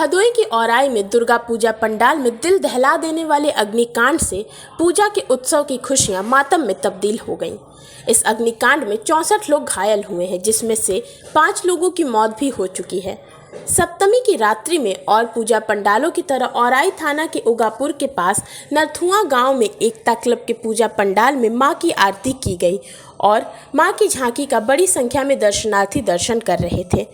भदोई की औराई में दुर्गा पूजा पंडाल में दिल दहला देने वाले अग्निकांड से पूजा के उत्सव की खुशियां मातम में तब्दील हो गईं। इस अग्निकांड में 64 लोग घायल हुए हैं, जिसमें से 5 लोगों की मौत भी हो चुकी है। सप्तमी की रात्रि में और पूजा पंडालों की तरह औराई थाना के उगापुर के पास नरथुआ गांव में एकता क्लब के पूजा पंडाल में मां की आरती की गई और मां की झांकी का बड़ी संख्या में दर्शनार्थी दर्शन कर रहे थे।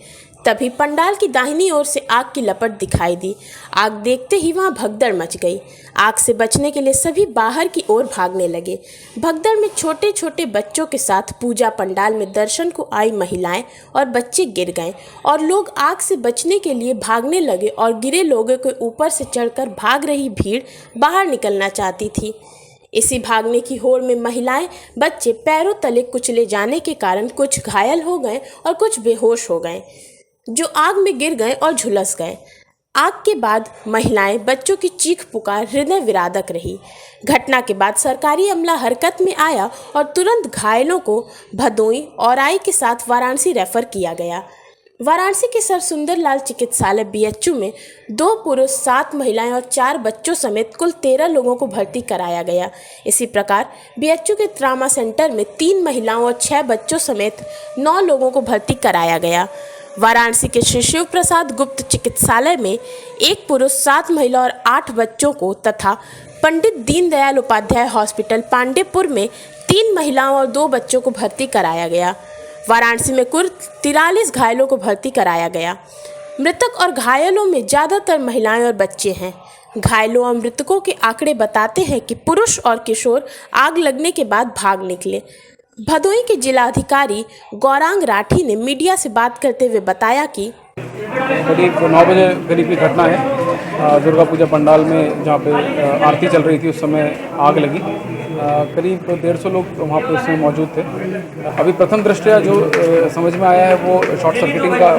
तभी पंडाल की दाहिनी ओर से आग की लपट दिखाई दी। आग देखते ही वहां भगदड़ मच गई। आग से बचने के लिए सभी बाहर की ओर भागने लगे। भगदड़ में छोटे छोटे बच्चों के साथ पूजा पंडाल में दर्शन को आई महिलाएं और बच्चे गिर गए और लोग आग से बचने के लिए भागने लगे और गिरे लोगों के ऊपर से चढ़कर भाग रही भीड़ बाहर निकलना चाहती थी। इसी भागने की होड़ में महिलाएं, बच्चे पैरों तले कुचले जाने के कारण कुछ घायल हो गए और कुछ बेहोश हो गए, जो आग में गिर गए और झुलस गए। आग के बाद महिलाएं, बच्चों की चीख पुकार हृदय विदारक रही। घटना के बाद सरकारी अमला हरकत में आया और तुरंत घायलों को भदोई औराई के साथ वाराणसी रेफर किया गया। वाराणसी के सर सुंदर लाल चिकित्सालय बीएचयू में 2 पुरुष, 7 महिलाएं और 4 बच्चों समेत कुल 13 लोगों को भर्ती कराया गया। इसी प्रकार बीएचयू के ट्रामा सेंटर में 3 महिलाओं और 6 बच्चों समेत 9 लोगों को भर्ती कराया गया। वाराणसी के श्री शिव प्रसाद गुप्त चिकित्सालय में 1 पुरुष, 7 महिला और 8 बच्चों को तथा पंडित दीनदयाल उपाध्याय हॉस्पिटल पांडेपुर में 3 महिलाओं और 2 बच्चों को भर्ती कराया गया। वाराणसी में कुल 43 घायलों को भर्ती कराया गया। मृतक और घायलों में ज़्यादातर महिलाएं और बच्चे हैं। घायलों और मृतकों के आंकड़े बताते हैं कि पुरुष और किशोर आग लगने के बाद भाग निकले। भदोई के जिलाधिकारी गौरांग राठी ने मीडिया से बात करते हुए बताया कि करीब 9 बजे करीब की घटना है। दुर्गा पूजा पंडाल में जहाँ पे आरती चल रही थी, उस समय आग लगी। करीब 150 लोग वहाँ पर उस समय मौजूद थे। अभी प्रथम दृष्टया जो समझ में आया है वो शॉर्ट सर्किटिंग का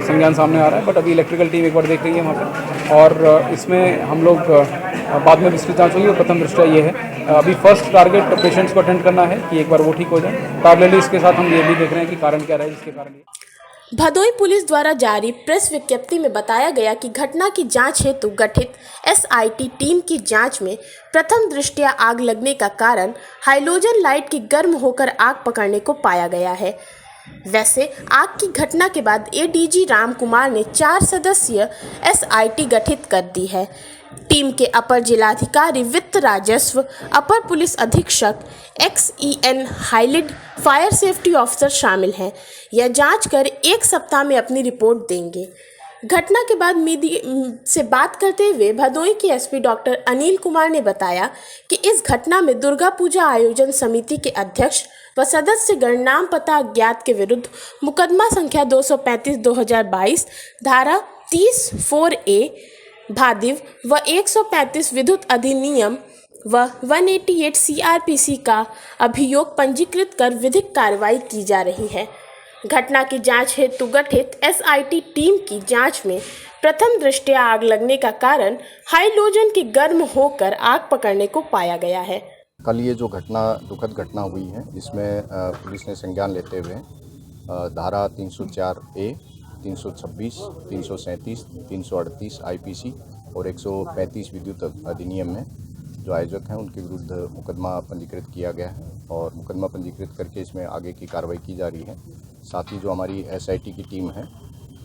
संज्ञान सामने आ रहा है, बट अभी इलेक्ट्रिकल टीम एक बार देख रही है वहाँ पर, और इसमें हम लोग बाद में विस्तृत जांच होगी। और प्रथम दृष्टया ये है, अभी फर्स्ट टारगेट पेशेंट्स को अटेंड करना है कि एक बार वो ठीक हो जाए। पैरेलली इसके साथ हम ये भी देख रहे हैं कि कारण क्या रहा है जिसके कारण भदोई पुलिस द्वारा जारी प्रेस विज्ञप्ति में बताया गया कि घटना की जांच हेतु गठित एसआईटी टीम की जांच में प्रथम दृष्टया आग लगने का कारण हाइलोजन लाइट के गर्म होकर आग पकड़ने को पाया गया है। वैसे आग की घटना के बाद एडीजी राम कुमार ने 4 सदस्यीय एसआईटी गठित कर दी है। टीम के अपर जिलाधिकारी वित्त राजस्व, अपर पुलिस अधीक्षक, XEN हाईलिड, फायर सेफ्टी ऑफिसर शामिल हैं। यह जांच कर 1 सप्ताह में अपनी रिपोर्ट देंगे। घटना के बाद मीडिया से बात करते हुए भदोई के एसपी डॉक्टर अनिल कुमार ने बताया कि इस घटना में दुर्गा पूजा आयोजन समिति के अध्यक्ष व सदस्यगण नाम पता अज्ञात के विरुद्ध मुकदमा संख्या 235/2022 धारा 30(4)A भादिव व 135 विद्युत अधिनियम व 188 CRPC का अभियोग पंजीकृत कर विधिक कार्रवाई की जा रही है। घटना की जांच हेतु गठित एसआईटी टीम की जांच में प्रथम दृष्टया आग लगने का कारण हाइलोजन के गर्म होकर आग पकड़ने को पाया गया है। कल ये जो दुखद घटना हुई है, इसमें पुलिस ने संज्ञान लेते हुए धारा 304A, 326, 337, 338 IPC और 135 विद्युत अधिनियम में जो आयोजक हैं उनके विरुद्ध मुकदमा पंजीकृत किया गया है और मुकदमा पंजीकृत करके इसमें आगे की कार्रवाई की जा रही है। साथ ही जो हमारी एसआईटी की टीम है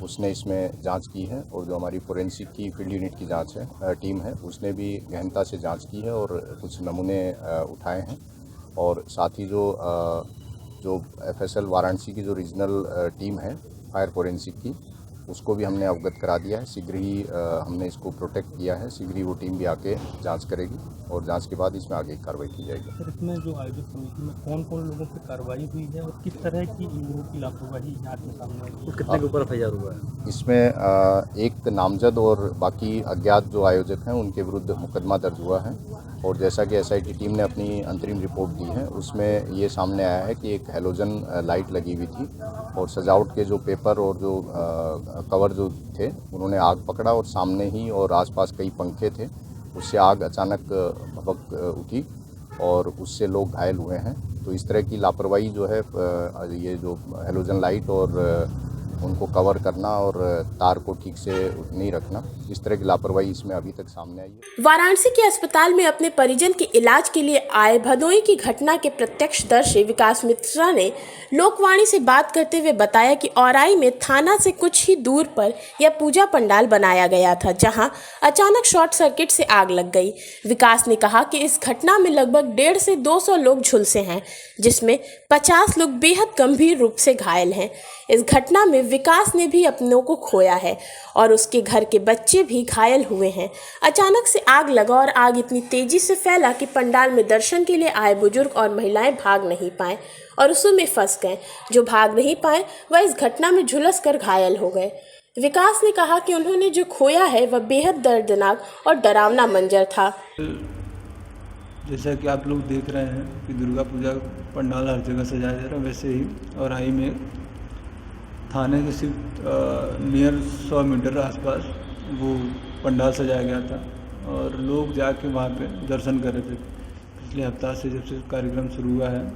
उसने इसमें जांच की है और जो हमारी फोरेंसिक की फील्ड यूनिट की जांच है टीम है उसने भी गहनता से जांच की है और कुछ नमूने उठाए हैं। और साथ ही जो FSL वाराणसी की जो रीजनल टीम है फायर फोरेंसिक की, उसको भी हमने अवगत करा दिया है। शीघ्र ही हमने इसको प्रोटेक्ट किया है। शीघ्र ही वो टीम भी आके जांच करेगी और जांच के बाद इसमें आगे कार्रवाई की जाएगी। सर, इसमें जो आयोजक समिति में कौन-कौन लोगों पर कार्रवाई हुई है और किस तरह की इन लोगों की लापरवाही जांच में सामने आई है? कितने के ऊपर FIR हुआ है? इसमें एक नामजद और बाकी अज्ञात जो आयोजक हैं उनके विरुद्ध मुकदमा दर्ज हुआ है। और जैसा कि एसआईटी टीम ने अपनी अंतरिम रिपोर्ट दी है उसमें ये सामने आया है कि एक हैलोजन लाइट लगी हुई थी और सजावट के जो पेपर और जो कवर जो थे उन्होंने आग पकड़ा और सामने ही और आसपास कई पंखे थे, उससे आग अचानक भभक उठी और उससे लोग घायल हुए हैं। तो इस तरह की लापरवाही जो है, ये जो हैलोजन लाइट और उनको कवर करना और तार को ठीक से नहीं रखना, इस तरह की लापरवाही इसमें अभी तक सामने आई है। वाराणसी के अस्पताल में अपने परिजन के इलाज के लिए आए भदोई की घटना के प्रत्यक्षदर्शी विकास मिश्रा ने लोकवाणी से बात करते हुए बताया कि औराई में थाना से कुछ ही दूर पर यह पूजा पंडाल बनाया गया था, जहां अचानक शॉर्ट सर्किट से आग लग गई। विकास ने कहा कि इस घटना में लगभग 150 से 200 लोग झुलसे हैं, जिसमें 50 लोग बेहद गंभीर रूप से घायल हैं। इस घटना में विकास ने भी अपनों को खोया है और उसके घर के बच्चे भी घायल हुए हैं। अचानक से आग लगा और आग इतनी तेजी से फैला कि पंडाल में दर्शन के लिए आए बुजुर्ग और महिलाएं भाग नहीं पाए और उसमें फंस गए। जो भाग नहीं पाए वह इस घटना में झुलस कर घायल हो गए। विकास ने कहा कि उन्होंने जो खोया है वह बेहद दर्दनाक और डरावना मंजर था। जैसा कि आप लोग देख रहे हैं कि दुर्गा पूजा पंडाल हर जगह सजाया जा रहा है, वैसे ही औराई में थाने के सिर्फ नियर 100 मीटर आसपास वो पंडाल सजाया गया था और लोग जाके वहाँ पे दर्शन कर रहे थे। पिछले हफ्ता से जब से कार्यक्रम शुरू हुआ है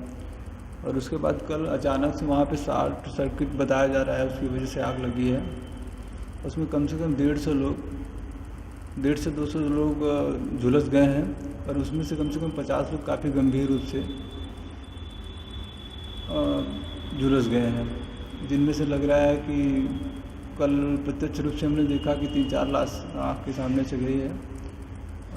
और उसके बाद कल अचानक से वहाँ पे शॉर्ट सर्किट बताया जा रहा है, उसकी वजह से आग लगी है। उसमें कम से कम 150 से 200 लोग झुलस गए हैं और उसमें से कम 50 लोग काफ़ी गंभीर रूप से झुलस गए हैं, जिनमें से लग रहा है कि कल प्रत्यक्ष रूप से हमने देखा कि 3-4 लाश आँख के सामने से गई है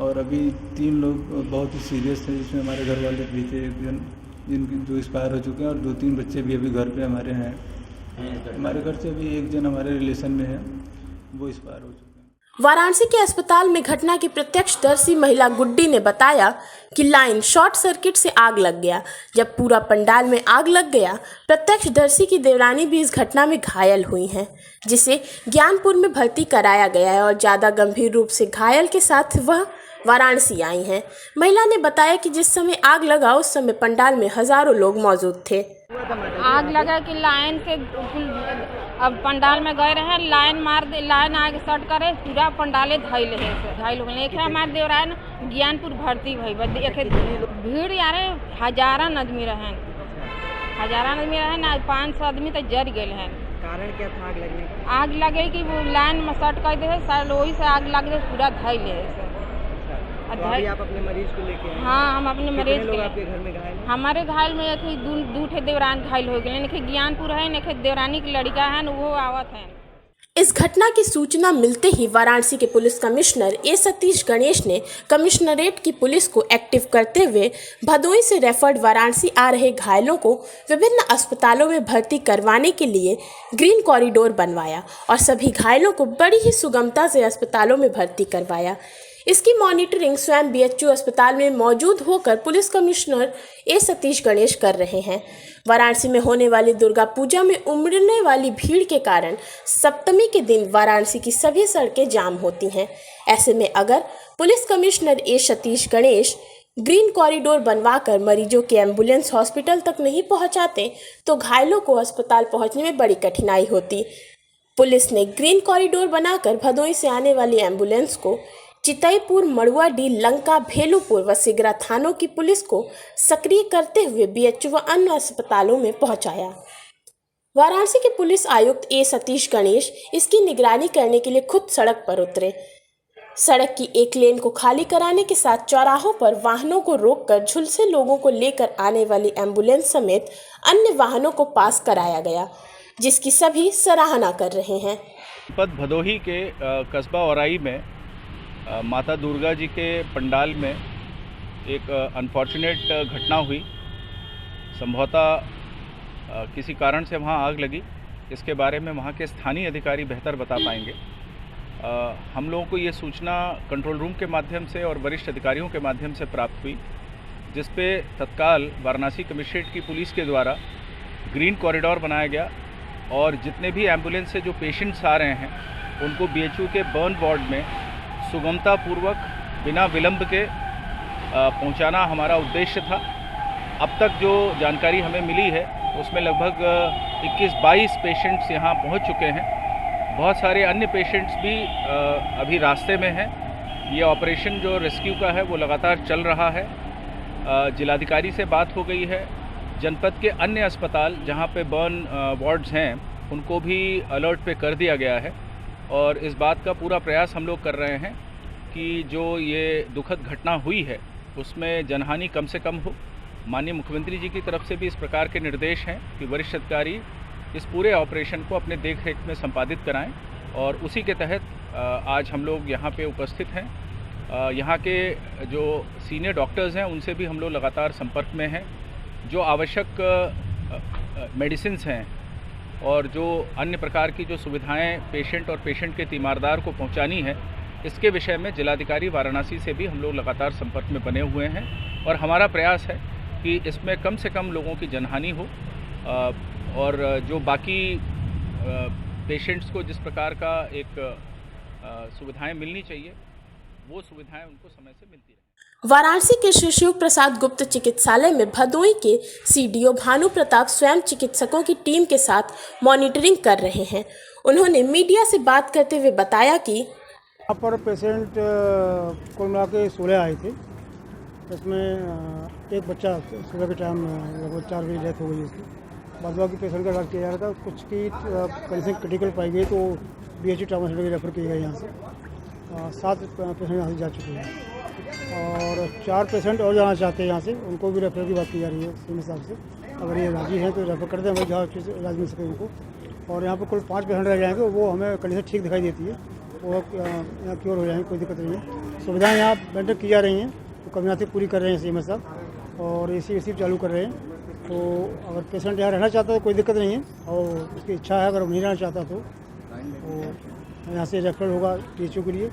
और अभी 3 लोग बहुत ही सीरियस थे, जिसमें हमारे घर वाले भी थे, एक जन जिनकी जो एक्सपायर हो चुके हैं और 2-3 बच्चे भी अभी घर पे हमारे हैं। हमारे घर से अभी एक जन हमारे रिलेशन में है, वो एक्सपायर हो चुके हैं। वाराणसी के अस्पताल में घटना की प्रत्यक्षदर्शी महिला गुड्डी ने बताया कि लाइन शॉर्ट सर्किट से आग लग गया। जब पूरा पंडाल में आग लग गया, प्रत्यक्षदर्शी की देवरानी भी इस घटना में घायल हुई हैं, जिसे ज्ञानपुर में भर्ती कराया गया है और ज़्यादा गंभीर रूप से घायल के साथ वह वाराणसी आई हैं। महिला ने बताया कि जिस समय आग लगा उस समय पंडाल में हजारों लोग मौजूद थे। आग लगा कि लाइन से अब पंडाल में गए रहे, लाइन आगे शॉर्ट करे, पूरा पंडाले घायल हो गए। एक हमारे देवरान ज्ञानपुर भर्ती भई, भीड़ यार हजारन आदमी रहें, 500 आदमी तो जर गए हैं। कारण क्या था आग लगने का? आग लगे कि वो लाइन में शॉर्ट कर दे, वही से आग लग गई, पूरा घायल है। तो अभी आप अपने मरीज को लेके आए? हाँ, हम अपने मरीज लोग आपके घर में घायल? हमारे घायल में एक दू ठे देवरान घायल हो गए, एक ज्ञानपुर है, एक देवरानी की लड़का है, वो आवत है। इस घटना की सूचना मिलते ही वाराणसी के पुलिस कमिश्नर ए सतीश गणेश ने कमिश्नरेट की पुलिस को एक्टिव करते हुए भदोई से रेफर्ड वाराणसी आ रहे घायलों को विभिन्न अस्पतालों में भर्ती करवाने के लिए ग्रीन कॉरिडोर बनवाया और सभी घायलों को बड़ी ही सुगमता से अस्पतालों में भर्ती करवाया। इसकी मॉनिटरिंग स्वयं बीएचयू अस्पताल में मौजूद होकर पुलिस कमिश्नर ए सतीश गणेश कर रहे हैं। वाराणसी में होने वाली दुर्गा पूजा में उमड़ने वाली भीड़ के कारण सप्तमी के दिन वाराणसी की सभी सड़कें जाम होती हैं। ऐसे में अगर पुलिस कमिश्नर ए सतीश गणेश ग्रीन कॉरिडोर बनवाकर मरीजों के एम्बुलेंस हॉस्पिटल तक नहीं पहुंचाते तो घायलों को अस्पताल पहुंचने में बड़ी कठिनाई होती। पुलिस ने ग्रीन कॉरिडोर बनाकर भदोई से आने वाली एम्बुलेंस को चितईपुर, मड़ुआडीह, लंका, भेलूपुर व सिगरा थानों की पुलिस को सक्रिय करते हुए बीएचयू व अन्य अस्पतालों में पहुंचाया। वाराणसी के पुलिस आयुक्त ए सतीश गणेश इसकी निगरानी करने के लिए खुद सड़क पर उतरे। सड़क की एक लेन को खाली कराने के साथ चौराहों पर वाहनों को रोककर झुलसे लोगों को लेकर आने वाली एम्बुलेंस समेत अन्य वाहनों को पास कराया गया, जिसकी सभी सराहना कर रहे हैं। भदोही के कस्बा औराई में माता दुर्गा जी के पंडाल में एक अनफॉर्चुनेट घटना हुई। संभवतः किसी कारण से वहाँ आग लगी। इसके बारे में वहाँ के स्थानीय अधिकारी बेहतर बता पाएंगे। हम लोगों को ये सूचना कंट्रोल रूम के माध्यम से और वरिष्ठ अधिकारियों के माध्यम से प्राप्त हुई, जिस पे तत्काल वाराणसी कमिश्नरेट की पुलिस के द्वारा ग्रीन कॉरिडोर बनाया गया और जितने भी एम्बुलेंस से जो पेशेंट्स आ रहे हैं उनको बीएचयू के बर्न वार्ड में सुगमता पूर्वक बिना विलंब के पहुंचाना हमारा उद्देश्य था। अब तक जो जानकारी हमें मिली है उसमें लगभग 21-22 पेशेंट्स यहां पहुंच चुके हैं। बहुत सारे अन्य पेशेंट्स भी अभी रास्ते में हैं। ये ऑपरेशन जो रेस्क्यू का है वो लगातार चल रहा है। जिलाधिकारी से बात हो गई है। जनपद के अन्य अस्पताल जहां पे बर्न वार्ड्स हैं उनको भी अलर्ट पे कर दिया गया है और इस बात का पूरा प्रयास हम लोग कर रहे हैं कि जो ये दुखद घटना हुई है उसमें जनहानि कम से कम हो। माननीय मुख्यमंत्री जी की तरफ से भी इस प्रकार के निर्देश हैं कि वरिष्ठ अधिकारी इस पूरे ऑपरेशन को अपने देखरेख में संपादित कराएं और उसी के तहत आज हम लोग यहाँ पे उपस्थित हैं। यहाँ के जो सीनियर डॉक्टर्स हैं उनसे भी हम लोग लगातार संपर्क में हैं। जो आवश्यक मेडिसिन्स हैं और जो अन्य प्रकार की जो सुविधाएं पेशेंट और पेशेंट के तीमारदार को पहुंचानी है, इसके विषय में जिलाधिकारी वाराणसी से भी हम लोग लगातार संपर्क में बने हुए हैं और हमारा प्रयास है कि इसमें कम से कम लोगों की जनहानि हो और जो बाकी पेशेंट्स को जिस प्रकार का एक सुविधाएं मिलनी चाहिए वो सुविधाएं उनको समय से मिलती रहे। वाराणसी के श्री शिव प्रसाद गुप्त चिकित्सालय में भदोई के सीडीओ भानु प्रताप स्वयं चिकित्सकों की टीम के साथ मॉनिटरिंग कर रहे हैं। उन्होंने मीडिया से बात करते हुए बताया कि यहाँ पर पेशेंट कुल मिला के 16 आए थे। इसमें एक बच्चा सुबह के टाइम लगभग 4 बजे डेथ हो गई उसकी। बाद बाकी पेशेंट का इलाज किया जा रहा था। कुछ की कंडीशन क्रिटिकल पाई गई तो BHU ट्रामा सेंटर रेफर किया गया यहाँ से। 7 पेशेंट यहाँ से जा चुके हैं और 4 पेशेंट और जाना चाहते हैं यहाँ से, उनको भी रेफर की बात की जा रही है सीएम साहब से। अगर ये राजी हैं तो रेफर कर दें, भाई जहाँ अच्छे से इलाज मिल सके उनको। और यहाँ पर कुल 5 पेशेंट रह जाएंगे, वो हमें कंडीशन ठीक दिखाई देती है, वो यहाँ क्योर हो जाएंगे, कोई दिक्कत नहीं है। सुविधाएँ यहाँ बेटर की जा रही हैं, तो कमियाँ पूरी कर रहे हैं सीएम साहब और AC चालू कर रहे हैं। तो अगर पेशेंट यहाँ रहना चाहता है तो कोई दिक्कत नहीं है और उसकी इच्छा है, अगर नहीं रहना चाहता तो यहाँ से रेफर होगा BHU के लिए।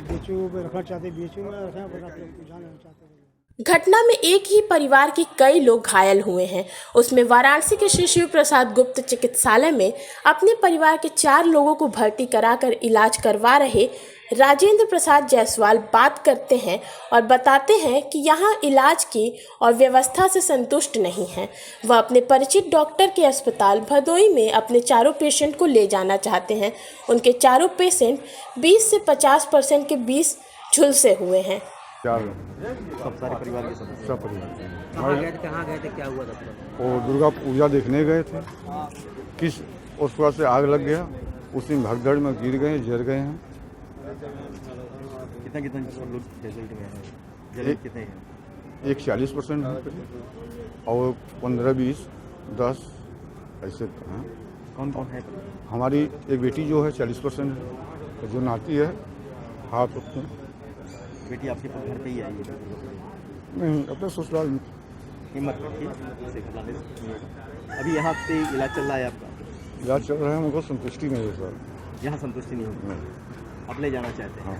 BHU में रखना चाहते हैं BHU में रखें, वरना जहाँ रहना चाहते हैं। घटना में एक ही परिवार के कई लोग घायल हुए हैं। उसमें वाराणसी के श्री शिव प्रसाद गुप्त चिकित्सालय में अपने परिवार के 4 लोगों को भर्ती कराकर इलाज करवा रहे राजेंद्र प्रसाद जायसवाल बात करते हैं और बताते हैं कि यहाँ इलाज की और व्यवस्था से संतुष्ट नहीं हैं। वह अपने परिचित डॉक्टर के अस्पताल भदोई में अपने 4 पेशेंट को ले जाना चाहते हैं। उनके 4 पेशेंट 20 से 50% के बीच झुलसे हुए हैं। सब सारे परिवार के सदस्य, सब परिवार कहाँ गए थे, क्या हुआ था? और दुर्गा पूजा देखने गए थे, किस उस वक्त से आग लग गया, उसी भगदड़ में गिर गए, जल गए हैं। कितना लोग रिजल्ट में हैं? कितने हैं? एक 40% और 15-20 10 ऐसे हैं। कौन कौन है? हमारी एक बेटी जो है 40% है, जो नाती है हाथ उसमें। बेटी आपके पास घर पे ही आई है? नहीं, अपने ससुराल में। हिम्मत रखिए, अभी यहाँ पे इलाज चल रहा है आपका? इलाज चल रहा है, हमको संतुष्टि नहीं है सर। यहाँ संतुष्टि नहीं है? आप ले जाना चाहते हैं? हाँ।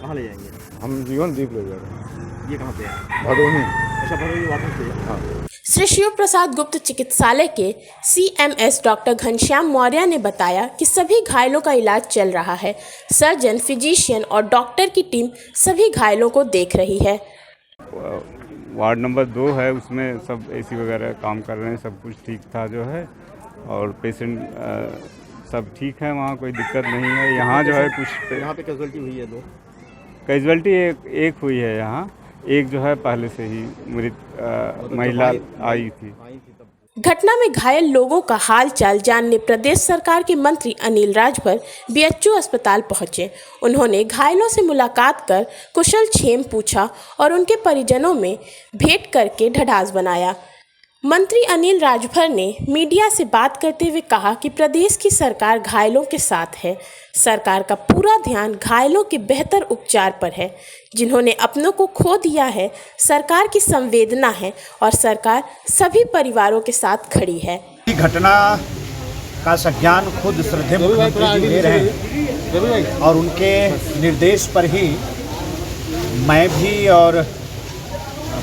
कहाँ ले जाएंगे? हम जीवन दीप ले जा रहे हैं। ये कहाँ पे है? भदोही। अच्छा, भदोही वापस ले जाए। हाँ। श्री शिव प्रसाद गुप्त चिकित्सालय के CMS डॉक्टर घनश्याम मौर्य ने बताया कि सभी घायलों का इलाज चल रहा है। सर्जन, फिजिशियन और डॉक्टर की टीम सभी घायलों को देख रही है। वार्ड नंबर 2 है, उसमें सब AC वगैरह काम कर रहे हैं, सब कुछ ठीक था जो है, और पेशेंट सब ठीक है, वहाँ कोई दिक्कत नहीं है। यहाँ जो है कुछ यहाँ पे कैजुअल्टी हुई है? 2 कैजुअल्टी एक हुई है यहाँ, एक जो है पहले से ही मृत महिला आई थी। घटना में घायल लोगों का हाल चाल जानने प्रदेश सरकार के मंत्री अनिल राजभर BHU अस्पताल पहुंचे। उन्होंने घायलों से मुलाकात कर कुशल क्षेम पूछा और उनके परिजनों में भेंट करके ढाढ़स बनाया। मंत्री अनिल राजभर ने मीडिया से बात करते हुए कहा कि प्रदेश की सरकार घायलों के साथ है। सरकार का पूरा ध्यान घायलों के बेहतर उपचार पर है। जिन्होंने अपनों को खो दिया है, सरकार की संवेदना है और सरकार सभी परिवारों के साथ खड़ी है। घटना का संज्ञान खुद श्रद्धेय मुख्यमंत्री जी ले रहे हैं और उनके निर्देश पर ही मैं भी और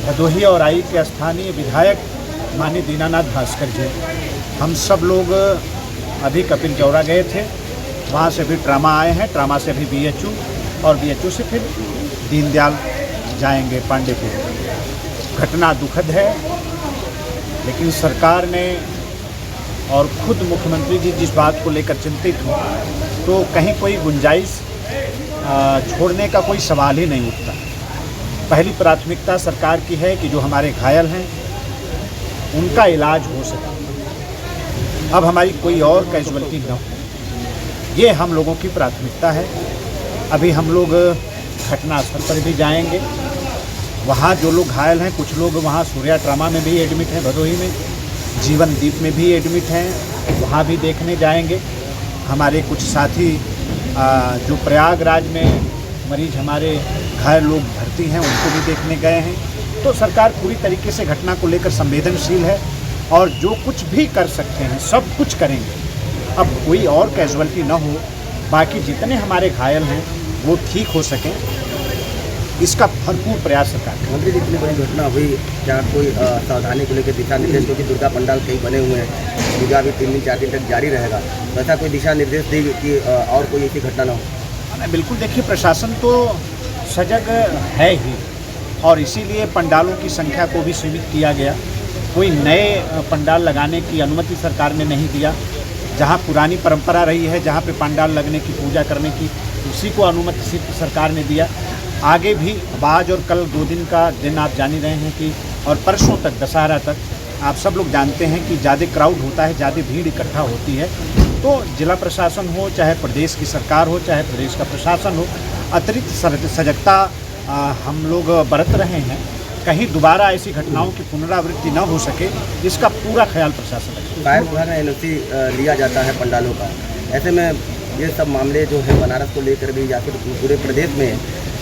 भदोही और आई के स्थानीय विधायक माननीय दीनानाथ भास्कर जी, हम सब लोग अभी कपिल जौरा गए थे, वहाँ से भी ट्रामा आए हैं, ट्रामा से भी BHU और BHU से फिर दीनदयाल जाएंगे पांडेपुर। घटना दुखद है, लेकिन सरकार ने और खुद मुख्यमंत्री जी जिस बात को लेकर चिंतित हो, तो कहीं कोई गुंजाइश छोड़ने का कोई सवाल ही नहीं उठता। पहली प्राथमिकता सरकार की है कि जो हमारे घायल हैं उनका इलाज हो सके। अब हमारी कोई और कैजुअलिटी न हो, ये हम लोगों की प्राथमिकता है। अभी हम लोग घटनास्थल पर भी जाएंगे, वहाँ जो लोग घायल हैं, कुछ लोग वहाँ सूर्या ट्रामा में भी एडमिट हैं, भदोही में जीवनदीप में भी एडमिट हैं, वहाँ भी देखने जाएंगे। हमारे कुछ साथी जो प्रयागराज में मरीज हमारे घायल लोग भर्ती हैं, उनको भी देखने गए हैं। तो सरकार पूरी तरीके से घटना को लेकर संवेदनशील है और जो कुछ भी कर सकते हैं सब कुछ करेंगे। अब कोई और कैजुअलिटी न हो, बाकी जितने हमारे घायल हैं वो ठीक हो सकें, इसका भरपूर प्रयास सरकार करेगी। मंत्री जी, इतनी बड़ी घटना हुई, क्या कोई सावधानी को लेकर दिशा निर्देश, क्योंकि दुर्गा पंडाल कई बने हुए हैं, पूजा भी 3 दिन 4 दिन तक जारी रहेगा, तो ऐसा कोई दिशा निर्देश दी कि और कोई ऐसी घटना न हो? बिल्कुल, देखिए प्रशासन तो सजग है ही और इसीलिए पंडालों की संख्या को भी सीमित किया गया। कोई नए पंडाल लगाने की अनुमति सरकार ने नहीं दिया। जहाँ पुरानी परंपरा रही है, जहाँ पे पंडाल लगने की, पूजा करने की, उसी को अनुमति सिर्फ सरकार ने दिया। आगे भी आज और कल 2 दिन का दिन आप जान ही रहे हैं कि, और परसों तक दशहरा तक आप सब लोग जानते हैं कि ज़्यादा क्राउड होता है, ज़्यादा भीड़ इकट्ठा होती है। तो जिला प्रशासन हो, चाहे प्रदेश की सरकार हो, चाहे प्रदेश का प्रशासन हो, अतिरिक्त सजगता हम लोग बरत रहे हैं। कहीं दोबारा ऐसी घटनाओं की पुनरावृत्ति न हो सके, इसका पूरा ख्याल प्रशासन रखेगा। फायर विभाग में एनओसी लिया जाता है पंडालों का, ऐसे में ये सब मामले जो है बनारस को लेकर भी या फिर पूरे प्रदेश में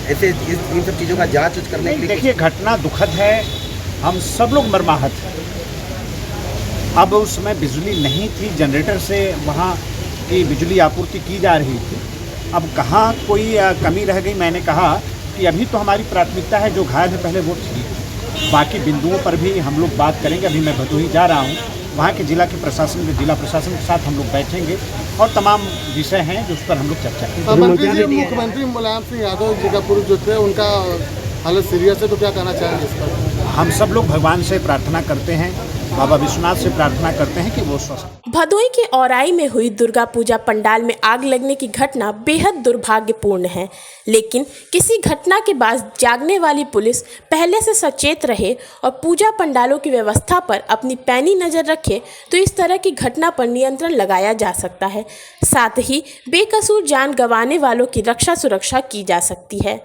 ऐसे इन सब चीज़ों का जांच करने के लिए? देखिए, घटना दुखद है, हम सब लोग मर्माहत हैं। अब उसमें बिजली नहीं थी, जनरेटर से वहाँ की बिजली आपूर्ति की जा रही थी। अब कहाँ कोई कमी रह गई, मैंने कहा कि अभी तो हमारी प्राथमिकता है जो घायल है पहले वो ठीक, बाकी बिंदुओं पर भी हम लोग बात करेंगे। अभी मैं भदोही जा रहा हूँ, वहाँ के जिला प्रशासन के साथ हम लोग बैठेंगे और तमाम विषय हैं जो उस पर हम लोग चर्चा करेंगे। मुख्यमंत्री मुलायम सिंह यादव जगहपुर जो थे, उनका हालत सीरियस है, तो क्या कहना चाहेंगे इस पर? हम सब लोग भगवान से प्रार्थना करते हैं, बाबा विश्वनाथ से प्रार्थना करते हैं कि वो स्वस्थ। भदोही के औराई में हुई दुर्गा पूजा पंडाल में आग लगने की घटना बेहद दुर्भाग्यपूर्ण है, लेकिन किसी घटना के बाद जागने वाली पुलिस पहले से सचेत रहे और पूजा पंडालों की व्यवस्था पर अपनी पैनी नज़र रखे तो इस तरह की घटना पर नियंत्रण लगाया जा सकता है। साथ ही बेकसूर जान गंवाने वालों की रक्षा सुरक्षा की जा सकती है।